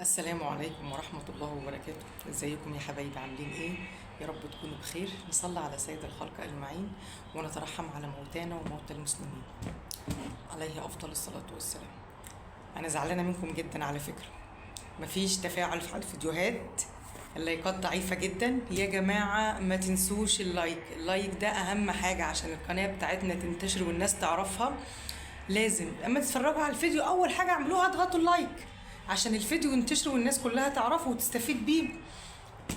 السلام عليكم ورحمة الله وبركاته. ازيكم يا حبايبي، عاملين ايه؟ يا رب تكونوا بخير. نصلي على سيد الخلق اجمعين ونترحم على موتانا وموتى المسلمين عليه افضل الصلاة والسلام. انا زعلانة منكم جدا على فكرة، مفيش تفاعل في الفيديوهات، اللايكات ضعيفة جدا. يا جماعة ما تنسوش اللايك ده اهم حاجة عشان القناة بتاعتنا تنتشر والناس تعرفها. لازم اما تتفرجوا على الفيديو اول حاجة اعملوها اضغطوا اللايك عشان الفيديو ينتشر والناس كلها تعرفه وتستفيد بيه.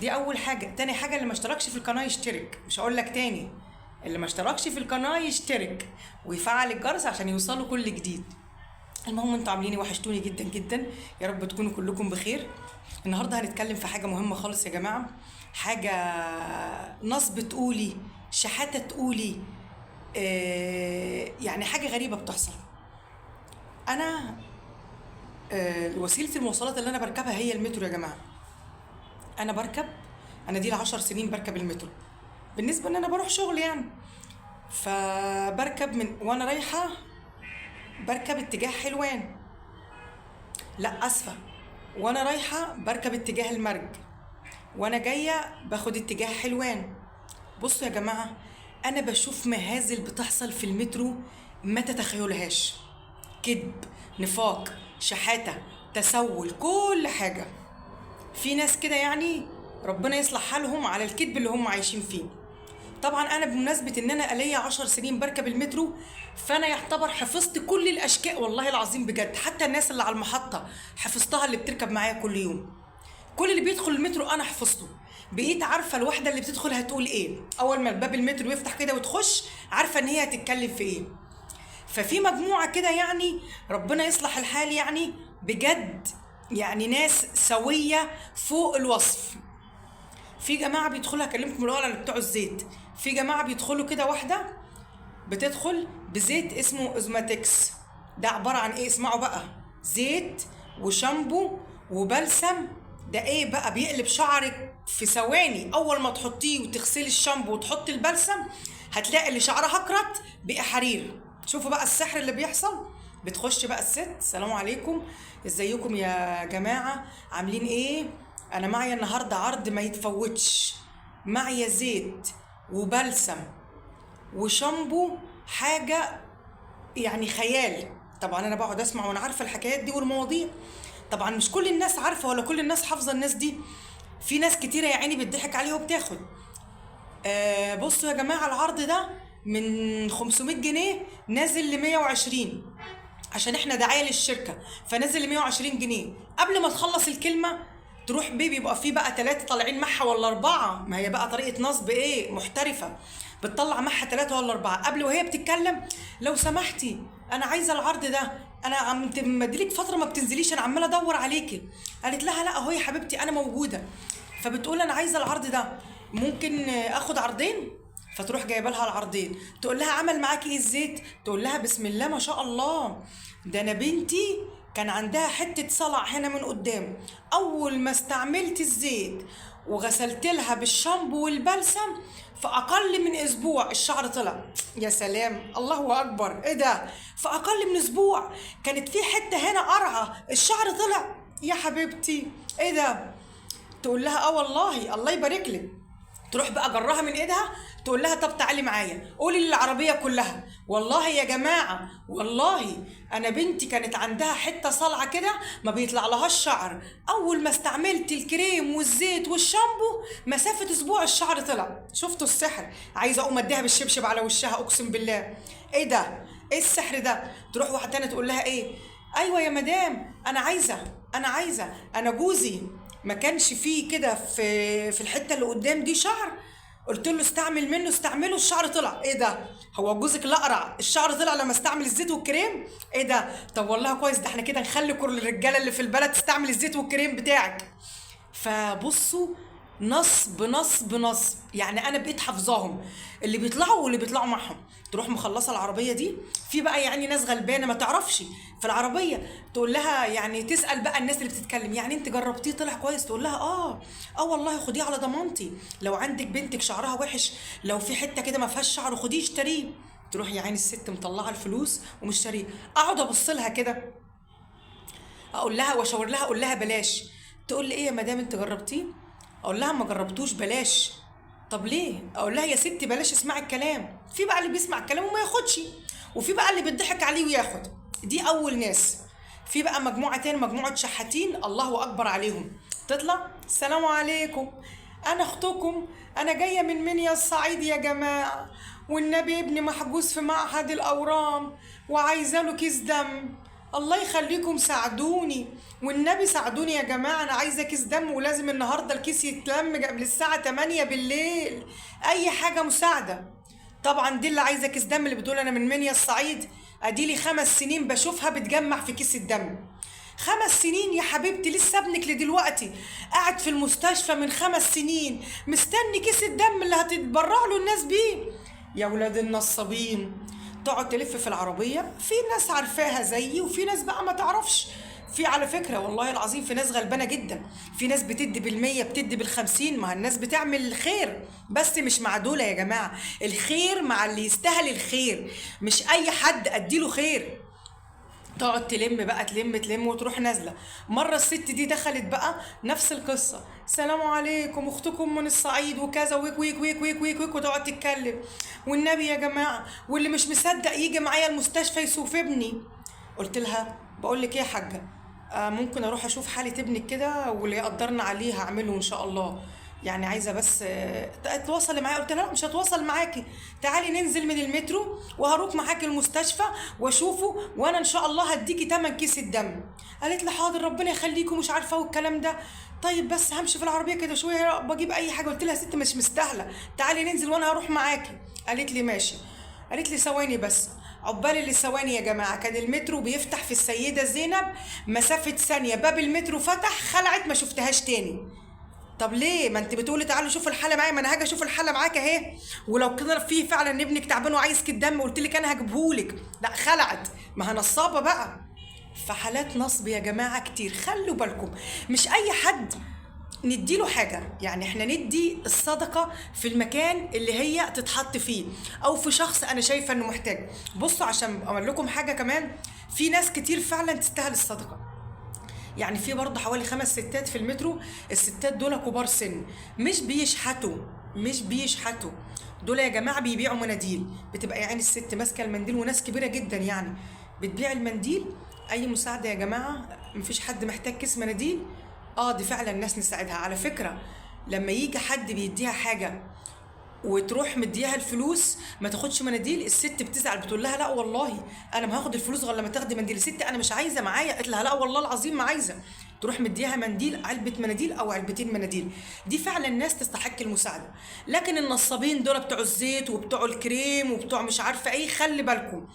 دي اول حاجة. تاني حاجة، اللي ما اشتركش في القناة يشترك، مش هقول لك تاني، اللي ما اشتركش في القناة يشترك ويفعل الجرس عشان يوصلوا كل جديد. المهم انتوا عاملين وحشتوني جدا جدا، يا رب تكونوا كلكم بخير. النهارده هنتكلم في حاجة مهمة خالص يا جماعة، حاجة نصب تقولي، شحاتة تقولي، يعني حاجة غريبة بتحصل. انا وسيلة المواصلات اللي انا بركبها هي المترو يا جماعة. انا بركب، انا دي ل10 سنين بركب المترو، بالنسبة ان انا بروح شغل يعني. فبركب من وانا رايحة بركب اتجاه حلوان، لا اسفة، وانا رايحة بركب اتجاه المرج، وانا جاية باخد اتجاه حلوان. بصوا يا جماعة، انا بشوف مهازل بتحصل في المترو ما تتخيلهاش، كذب، نفاق، شحاتة، تسول، كل حاجة. في ناس كده يعني ربنا يصلح حالهم على الكذب اللي هم عايشين فيه. طبعا انا بمناسبة ان انا ليا 10 سنين بركب المترو، فانا يعتبر حفظت كل الاشكال، والله العظيم بجد، حتى الناس اللي على المحطة حفظتها، اللي بتركب معايا كل يوم. كل اللي بيدخل المترو انا حفظته، بقيت عارفة الواحدة اللي بتدخل هتقول ايه، اول ما الباب المترو يفتح كده وتخش عارفة ان هي هتتكلم في ايه. ففي مجموعة كده يعني ربنا يصلح الحال يعني بجد، يعني ناس سوية فوق الوصف. في جماعة بيدخلوا، هكلمكم الأول على بتوع الزيت. في جماعة بيدخلوا كده، واحدة بتدخل بزيت اسمه اوزماتكس، ده عبارة عن ايه؟ اسمعوا بقى، زيت وشامبو وبلسم. ده ايه بقى؟ بيقلب شعرك في ثواني. اول ما تحطيه وتغسلي الشامبو وتحطي البلسم هتلاقي اللي شعرها اكرت بقى حرير. شوفوا بقى السحر اللي بيحصل. بتخش بقى الست، السلام عليكم، ازيكم يا جماعة، عاملين ايه؟ انا معايا النهاردة عرض ما يتفوتش، معايا زيت وبلسم وشامبو، حاجة يعني خيال. طبعا انا بقعد اسمع وانا عارفة الحكايات دي والمواضيع. طبعا مش كل الناس عارفة ولا كل الناس حافظة الناس دي، في ناس كتيرة يا عيني بتضحك عليها وبتاخد. بصوا يا جماعة، العرض ده من 500 جنيه نازل ل 120، عشان احنا دعاية للشركة، فنازل ل 120 جنيه. قبل ما تخلص الكلمة تروح بيبقى فيه بقى 3 طالعين معها ولا 4، ما هي بقى طريقة نصب ايه محترفة، بتطلع معها 3 ولا 4. قبل وهي بتتكلم، لو سمحتي انا عايزة العرض ده، انا عم مديلك فترة ما بتنزليش، انا عمالة ادور عليكي. قالت لها لا اهو يا حبيبتي انا موجودة. فبتقول انا عايزة العرض ده، ممكن اخد عرضين؟ فتروح جايبه لها العرضين. تقول لها عمل معاكي ايه الزيت؟ تقول لها بسم الله ما شاء الله، ده انا بنتي كان عندها حته صلع هنا من قدام، اول ما استعملت الزيت وغسلت لها بالشامبو والبلسم في اقل من اسبوع الشعر طلع. يا سلام، الله اكبر، ايه ده؟ في اقل من اسبوع كانت في حته هنا قرعه الشعر طلع. يا حبيبتي ايه ده؟ تقول لها اه والله الله يبارك لك. تروح بقى جرها من ايدها، تقول لها طب تعالي معايا قولي للعربيه كلها والله يا جماعه، والله انا بنتي كانت عندها حته صلعه كده ما بيطلع لهاش شعر، اول ما استعملت الكريم والزيت والشامبو مسافه اسبوع الشعر طلع. شفتوا السحر؟ عايزه اقوم اديها بالشبشب على وشها، اقسم بالله. ايه ده؟ ايه السحر ده؟ تروح واحده تانيه تقول لها ايه؟ ايوه يا مدام، انا عايزه انا جوزي ما كانش فيه كده في الحته اللي قدام دي شعر، قلت له استعمل منه، استعمله، الشعر طلع. ايه ده؟ هو جوزك الاقرع الشعر طلع لما استعمل الزيت والكريم؟ ايه ده؟ طب والله كويس، ده احنا كده نخلي كل الرجاله اللي في البلد تستعمل الزيت والكريم بتاعك. فبصوا، نصب نصب نصب، يعني انا بقيت حافظاهم اللي بيطلعوا واللي بيطلعوا معهم. تروح مخلصه العربيه دي، في بقى يعني ناس غلبانه ما تعرفش في العربيه، تقول لها يعني تسال بقى الناس اللي بتتكلم يعني انت جربتيه طلع كويس؟ تقول لها اه والله خديه على ضمانتي، لو عندك بنتك شعرها وحش، لو في حته كده ما فيهاش شعر خديه اشتريه. تروح يا عيني الست مطلعه الفلوس ومشتريه. اقعد ابص لها كده، اقول لها واشاور لها، اقول لها بلاش، تقول لي ايه يا مدام انت جربتيه؟ اقول لها ما جربتوش بلاش. طب ليه؟ اقول لها يا ستي بلاش اسمعي الكلام. في بقى اللي بيسمع الكلام وما ياخدش، وفي بقى اللي بيضحك عليه وياخد. دي اول ناس. في بقى مجموعه تاني، مجموعه شحاتين الله اكبر عليهم. تطلع السلام عليكم، انا اختكم، انا جايه من منيا الصعيد يا جماعه، والنبي ابني محجوز في معهد الاورام وعايزه له كيس دم، الله يخليكم ساعدوني، والنبي ساعدوني يا جماعه، انا عايزه كيس دم ولازم النهارده الكيس يتلم قبل الساعه 8 بالليل، اي حاجه مساعده. طبعا دي اللي عايزه كيس دم اللي بتقول انا من منيا الصعيد، اديلي 5 سنين بشوفها بتجمع في كيس الدم. 5 سنين يا حبيبتي، لسه ابنك لدلوقتي قاعد في المستشفى من 5 سنين مستني كيس الدم اللي هتتبرع له الناس بيه. يا ولاد النصابين، تقعد تلف في العربية، في ناس عارفاها زيي وفي ناس بقى ما تعرفش. في على فكرة والله العظيم في ناس غلبانة جدا، في ناس بتدي بالمية بتدي بالخمسين، مع الناس بتعمل الخير بس مش مع دول يا جماعة، الخير مع اللي يستاهل الخير، مش أي حد أديله خير. تقعد تلم بقى، تلم وتروح نازله. مره الست دي دخلت بقى نفس القصه، سلام عليكم اختكم من الصعيد وكذا ويك ويك ويك ويك ويك ويك، وتقعد تتكلم والنبي يا جماعه واللي مش مصدق يجي معايا المستشفى يشوف ابني. قلت لها بقول لك ايه يا حاجه، ممكن اروح اشوف حاله ابنك كده واللي يقدرنا عليه هعمله ان شاء الله، يعني عايزه بس تتواصلي معايا. قلت لها لا مش هتواصل معاكي، تعالي ننزل من المترو وهروح معاكي المستشفى واشوفه وانا ان شاء الله هديكي تمن كيس الدم. قالت لي حاضر ربنا يخليكم مش عارفه والكلام ده. طيب بس همشي في العربيه كده شويه بجيب اي حاجه. قلت لها يا ست مش مستاهله، تعالي ننزل وانا هروح معاكي. قالت لي ماشي. قالت لي ثواني بس، عقبال اللي ثواني يا جماعه كان المترو بيفتح في السيده زينب مسافه ثانيه، باب المترو فتح خلعت ما شفتهاش تاني. طب ليه؟ ما انت بتقولي تعالي شوف الحاله معايا، ما انا هاجي اشوف الحاله معاك اهي، ولو كده في فعلا ابنك تعبان وعايز كده دم قلت لك انا هجيبهولك، لا خلعت، ما هي نصابه بقى. فحالات نصب يا جماعه كتير، خلوا بالكم، مش اي حد نديله حاجة، يعني احنا ندي الصدقة في المكان اللي هي تتحط فيه او في شخص انا شايفة انه محتاج. بصوا عشان اقول لكم حاجة كمان، في ناس كتير فعلا تستاهل الصدقة. يعني في برضه حوالي 5 ستات في المترو، الستات دول كبار سن، مش بيشحتوا دول يا جماعه بيبيعوا مناديل، بتبقى يعني الست ماسكه المنديل، وناس كبيره جدا يعني بتبيع المنديل. اي مساعده يا جماعه، مفيش حد محتاج كيس مناديل، دي فعلا الناس نساعدها. على فكره لما يجي حد بيديها حاجه وتروح مديها الفلوس ما تاخدش مناديل، الست بتزعل، بتقول لها لا والله انا ما هاخد الفلوس غير لما تاخدي منديل. ست انا مش عايزه معايا، قالت لها لا والله العظيم ما عايزه، تروح مديها منديل، علبه مناديل او علبتين مناديل. دي فعلا الناس تستحق المساعده. لكن النصابين دول بتوع الزيت وبتوع الكريم وبتوع مش عارفه ايه، خلي بالكم،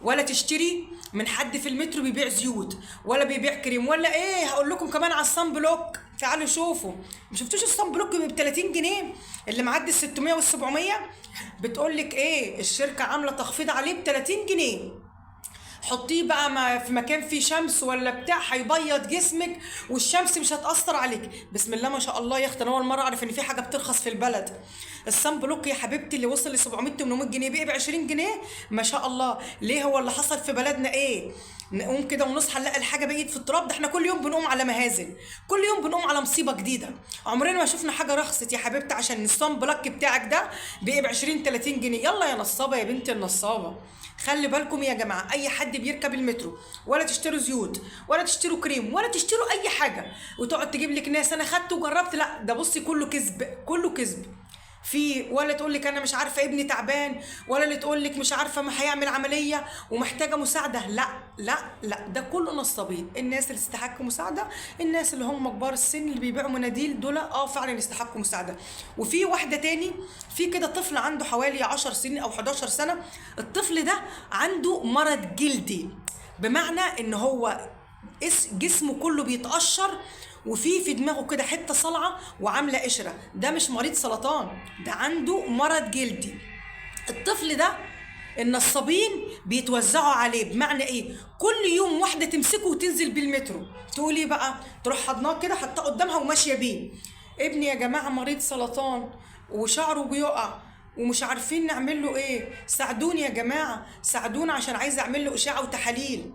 ولا تشتري من حد في المترو بيبيع زيوت ولا بيبيع كريم ولا ايه. هقول لكم كمان على الصن بلوك، تعالوا شوفوا، ما شفتوش الصن بلوك ب 30 جنيه اللي معدي ال 600 وال 700؟ بتقول لك ايه، الشركه عامله تخفيض عليه ب 30 جنيه. حطيه بقى في مكان فيه شمس ولا بتاع، هيبيض جسمك والشمس مش هتأثر عليك. بسم الله ما شاء الله يا اختي، انا اول مره اعرف ان في حاجه بترخص في البلد. الصن بلوك يا حبيبتي اللي وصل ل 700 800 جنيه بقى ب 20 جنيه، ما شاء الله. ليه؟ هو اللي حصل في بلدنا ايه؟ نقوم كده ونصحى نلاقي الحاجه بقيت في التراب؟ ده احنا كل يوم بنقوم على مهازل، كل يوم بنقوم على مصيبه جديده. عمرنا ما شفنا حاجه رخصت يا حبيبتي عشان الصن بلوك بتاعك ده بقى ب 20 30 جنيه. يلا يا نصابه يا بنتي النصابه، خلي بالكم يا جماعه، اي حد بيركب المترو ولا تشتروا زيوت ولا تشتروا كريم ولا تشتروا اي حاجه وتقعد تجيب لك ناس انا خدت وجربت، لا ده بصي كله كذب، كله كذب. في ولا تقول لك انا مش عارفه ابني تعبان، ولا اللي تقول لك مش عارفه ما هيعمل عمليه ومحتاجه مساعده، لا لا لا، ده كله نصابين. الناس اللي تستحق مساعده الناس اللي هم كبار السن اللي بيبيعوا مناديل، دول فعلا يستحقوا مساعده. وفي واحده تاني، في كده طفل عنده حوالي 10 سنين او 11 سنه، الطفل ده عنده مرض جلدي، بمعنى ان هو جسمه كله بيتقشر وفي دماغه كده حته صلعه وعامله قشره. ده مش مريض سرطان، ده عنده مرض جلدي. الطفل ده النصابين بيتوزعوا عليه، بمعنى ايه؟ كل يوم واحده تمسكه وتنزل بالمترو، تقول ايه بقى؟ تروح حضناه كده حطاه قدامها وماشيه بيه، ابني يا جماعه مريض سرطان وشعره بيقع ومش عارفين نعمل له ايه، ساعدوني يا جماعه، ساعدونا عشان عايزه اعمل له اشعه وتحاليل.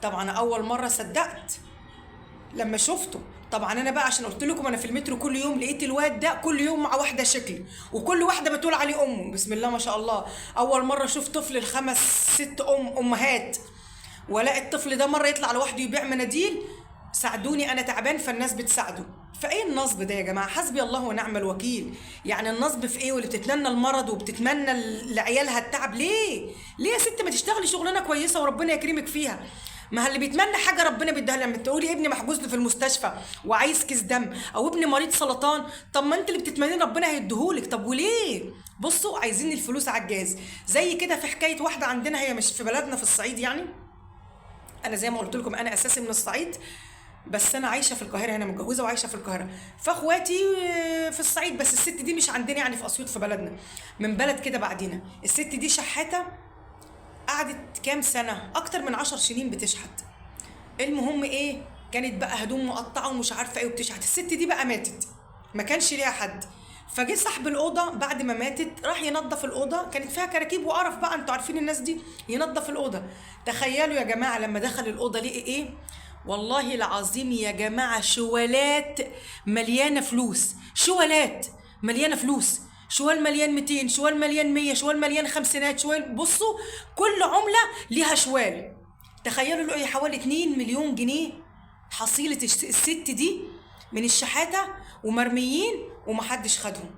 طبعا اول مره صدقت لما شفته، طبعا انا بقى عشان قلت لكم انا في المترو كل يوم لقيت الواد ده كل يوم مع واحده شكل، وكل واحده بتقول عليه امه، بسم الله ما شاء الله. اول مره اشوف طفل الخمس ست امهات، والاقي الطفل ده مره يطلع لوحده يبيع مناديل، ساعدوني انا تعبان فالناس بتساعده. فايه النصب ده يا جماعه؟ حسبي الله ونعم الوكيل. يعني النصب في ايه؟ واللي بتتمنى المرض وبتتمنى لعيالها التعب ليه؟ ليه يا ست ما تشتغلي شغلانه كويسه وربنا يكرمك فيها؟ ما اللي بيتمنى حاجه ربنا بيديها. لما تقولي ابني محجوز له في المستشفى وعايز كيس دم، او ابني مريض سرطان، طب ما انت اللي بتتمنيه ربنا هيديهولك. طب وليه؟ بصوا عايزين الفلوس على الجاز. زي كده في حكايه واحده عندنا، هي مش في بلدنا في الصعيد يعني، انا زي ما قلت لكم انا اساسي من الصعيد، بس انا عايشه في القاهره هنا، متجوزه وعايشه في القاهره. فاخواتي في الصعيد، بس الست دي مش عندنا يعني في اسيوط في بلدنا، من بلد كده بعدينا. الست دي شحاته، قعدت كام سنه، اكتر من 10 سنين بتشحت. المهم ايه، كانت بقى هدوم مقطعه ومش عارفه ايه وبتشحت. الست دي بقى ماتت، ما كانش ليها حد. فجه صاحب الاوضه بعد ما ماتت راح ينظف الاوضه، كانت فيها كراكيب وقرف بقى، انتوا عارفين الناس دي، ينظف الاوضه. تخيلوا يا جماعه لما دخل الاوضه لقي ايه؟ والله العظيم يا جماعه شوالات مليانه فلوس، شوالات مليانه فلوس، شوال مليان 200، شوال مليان 100، شوال مليان خمسينات، شوال، بصوا كل عمله ليها شوال. تخيلوا له ايه، حوالي 2 مليون جنيه حصيلة الست دي من الشحاتة، ومرميين ومحدش خدهم.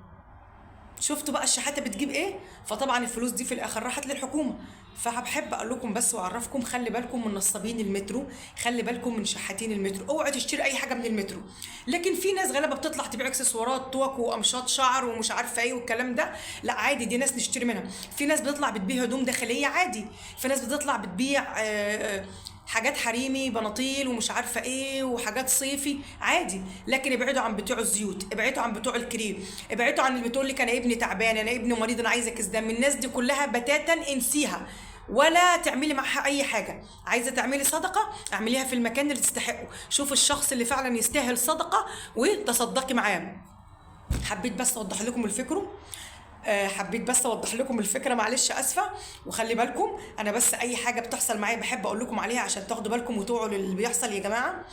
شفتوا بقى الشحاتة بتجيب ايه؟ فطبعا الفلوس دي في الاخر راحت للحكومة. فبحب اقول لكم بس واعرفكم، خلي بالكم من نصابين المترو، خلي بالكم من شحاتين المترو، اوعوا تشتري اي حاجه من المترو. لكن في ناس غلابه بتطلع تبيع اكسسوارات، توك وقمشات شعر ومش عارفه ايه والكلام ده، لا عادي، دي ناس نشتري منها. في ناس بتطلع بتبيع هدوم داخليه عادي، في ناس بتطلع بتبيع حاجات حريمي، بناطيل ومش عارفه ايه وحاجات صيفي عادي. لكن ابعدوا عن بتوع الزيوت، ابعدوا عن بتوع الكريم، ابعدوا عن اللي بتقول لك انا ابني تعبان، انا ابني مريض، انا عايزه كيس دم. الناس دي كلها بتاتا انسيها، ولا تعملي معها اي حاجه. عايزه تعملي صدقه اعمليها في المكان اللي تستحقه، شوف الشخص اللي فعلا يستاهل صدقه وتصدقي معاه. حبيت بس اوضح لكم الفكره، حبيت بس اوضح لكم الفكره، معلش اسفه. وخلي بالكم انا بس اي حاجه بتحصل معايا بحب اقول لكم عليها عشان تاخدوا بالكم وتوعوا للي بيحصل يا جماعه.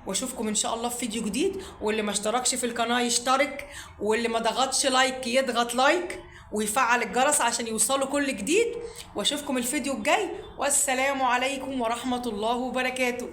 واشوفكم ان شاء الله في فيديو جديد، واللي ما اشتركش في القناه يشترك، واللي ما ضغطش لايك يضغط لايك ويفعل الجرس عشان يوصلوا كل جديد. واشوفكم الفيديو الجاي، والسلام عليكم ورحمه الله وبركاته.